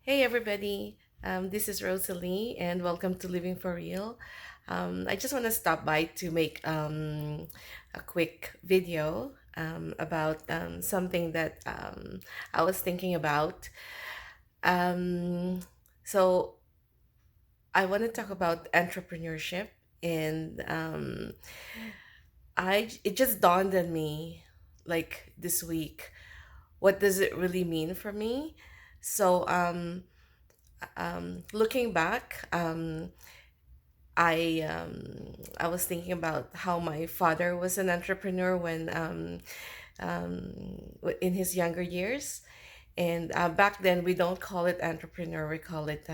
Hey everybody, this is Rosalie and welcome to Living for Real. I just want to stop by to make a quick video about something that I was thinking about. Um, so I want to talk about entrepreneurship and it just dawned on me like this week. What does it really mean for me? So looking back, I was thinking about how my father was an entrepreneur when in his younger years, and back then we don't call it entrepreneur, we call it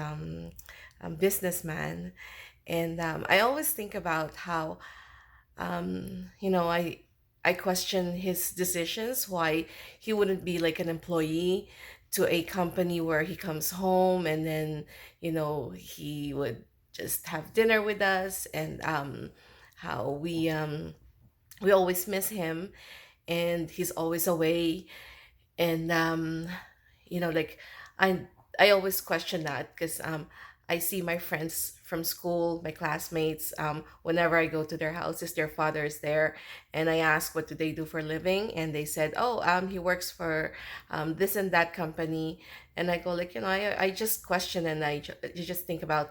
businessman. And I always think about how I question his decisions, why he wouldn't be like an employee to a company where he comes home and then, he would just have dinner with us, and how we always miss him and he's always away. And like i I always question that because I see my friends from school, my classmates, whenever I go to their houses, their father is there, and I ask what do they do for a living, and they said, oh, he works for this and that company. And I go like, I just question, and you just think about,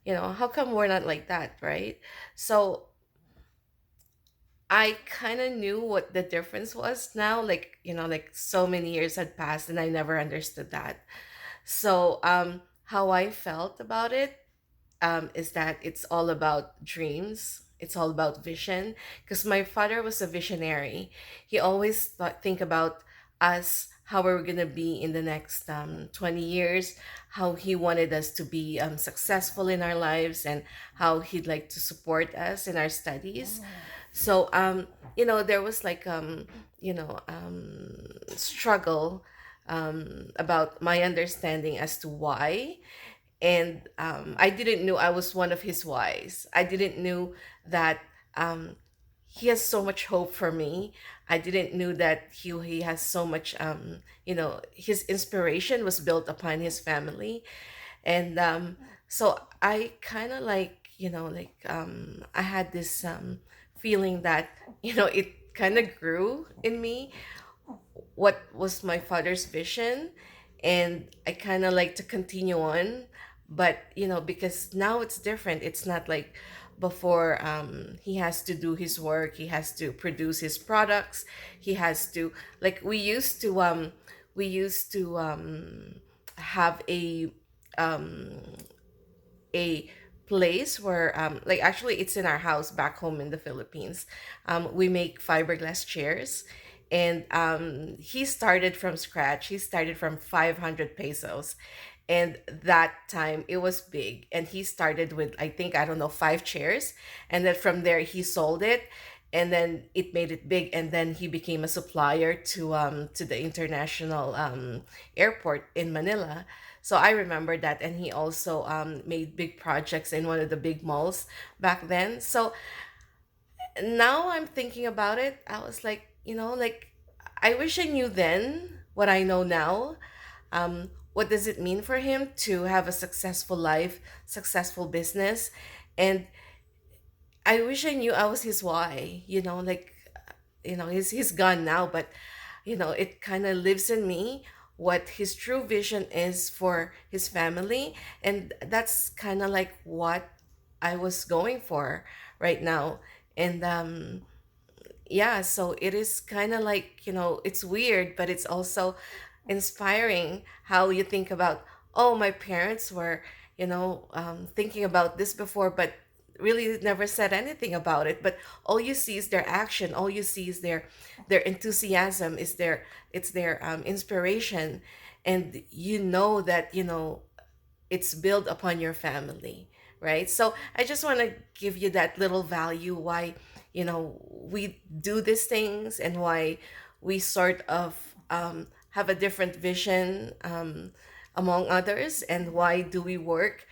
how come we're not like that, right? So I kind of knew what the difference was now, like, like so many years had passed and I never understood that. So, how I felt about it is that it's all about dreams. It's all about vision. Because my father was a visionary. He always think about us, how we're gonna be in the next 20 years, how he wanted us to be successful in our lives, and how he'd like to support us in our studies. So, there was like struggle about my understanding as to why. And I didn't know I was one of his whys. I didn't know that um, he has so much hope for me. I didn't know that he has so much his inspiration was built upon his family. And so I kind of like, I had this feeling that it kind of grew in me what was my father's vision, and I kind of like to continue on. But because now it's different, it's not like before. He has to do his work, he has to produce his products, he has to, like, we used to have um a place where, like, actually it's in our house back home in the Philippines. We make fiberglass chairs, and he started from scratch. He started from 500 pesos, and that time it was big, and he started with, I think, I don't know, 5 chairs, and then from there he sold it, and then it made it big, and then he became a supplier to the international airport in Manila. So I remember that, and he also made big projects in one of the big malls back then. So now I'm thinking about it. I was like, like, I wish I knew then what I know now. What does it mean for him to have a successful life, successful business? And I wish I knew I was his why, like, he's gone now, but it kind of lives in me what his true vision is for his family. And that's kind of like what I was going for right now. And yeah, so it is kind of like, it's weird, but it's also inspiring how you think about, oh, my parents were, thinking about this before, but really never said anything about it. But all you see is their action. All you see is their enthusiasm, is their inspiration. And that, it's built upon your family, right? So I just want to give you that little value why, we do these things, and why we sort of have a different vision, among others, and why do we work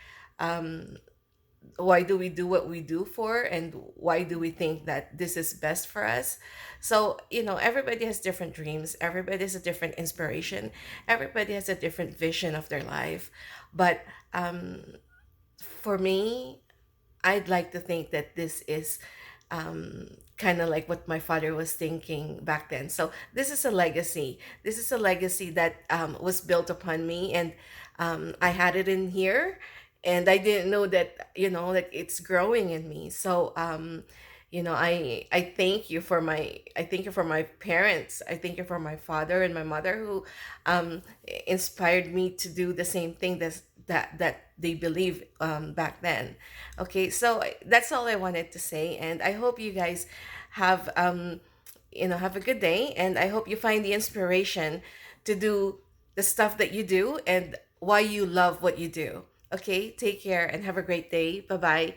why do we do what we do for, and why do we think that this is best for us. So everybody has different dreams, everybody has a different inspiration, everybody has a different vision of their life. But um, for me, I'd like to think that this is kind of like what my father was thinking back then. So this is a legacy. This is a legacy that was built upon me, and I had it in here, and I didn't know that that it's growing in me. So I thank you for my parents. I thank you for my father and my mother who inspired me to do the same thing that they believe back then. Okay, so that's all I wanted to say, and I hope you guys have have a good day, and I hope you find the inspiration to do the stuff that you do and why you love what you do. Okay, take care and have a great day. Bye bye.